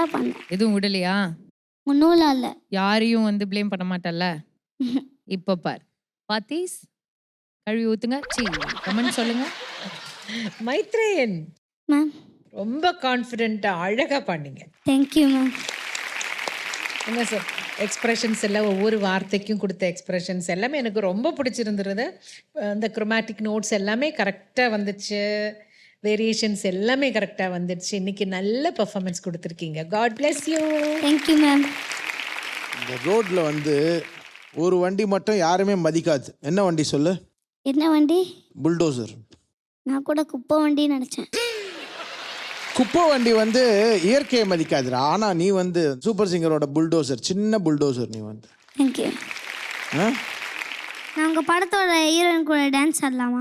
நல்லா பண்ணேன். எதுவும் விடலையா? ஒன்றும்லாம் இல்லை. யாரையும் வந்து ப்ளேம் பண்ண மாட்டல்ல? இப்ப பார். பாத்தீஸ் கழுவி ஊத்துங்க. கமெண்ட் சொல்லுங்க. மைத்ரேயன் மேம் ரொம்ப கான்ஃபிடென்ட்டா அழகா பண்ணீங்க. Thank you ma'am. என்ன சார் எக்ஸ்பிரஷன்ஸ் எல்லாம் ஒவ்வொரு வார்த்தைக்கும் கொடுத்த எக்ஸ்பிரஷன்ஸ் எல்லாமே எனக்கு ரொம்ப பிடிச்சிருந்துருது. அந்த குரோமேட்டிக் நோட்ஸ் எல்லாமே கரெக்டாக வந்துச்சு. வேரியேஷன்ஸ் எல்லாமே கரெக்டாக வந்துடுச்சு. இன்னைக்கு நல்ல பெர்ஃபார்மன்ஸ் கொடுத்துருக்கீங்க. God bless you. Thank you ma'am. இந்த ரோட்ல வந்து ஒரு வண்டி மட்டும் யாருமே மதிக்காது. என்ன வண்டி சொல்லு? என்ன வண்டி? புல்டோசர். நான் கூட குப்பை வண்டின்னு நினச்சேன். குப்பை வண்டி வந்து இயற்கையை மதிக்காதுடா. ஆனா நீ வந்து சூப்பர் சிங்கரோட புல்டோசர், சின்ன புல்டோசர் நீ வந்து. தேங்க்யூ. ஆ? நான் உங்கள் படத்தோட ஹீரோயின் கூட டான்ஸ் ஆடலாமா?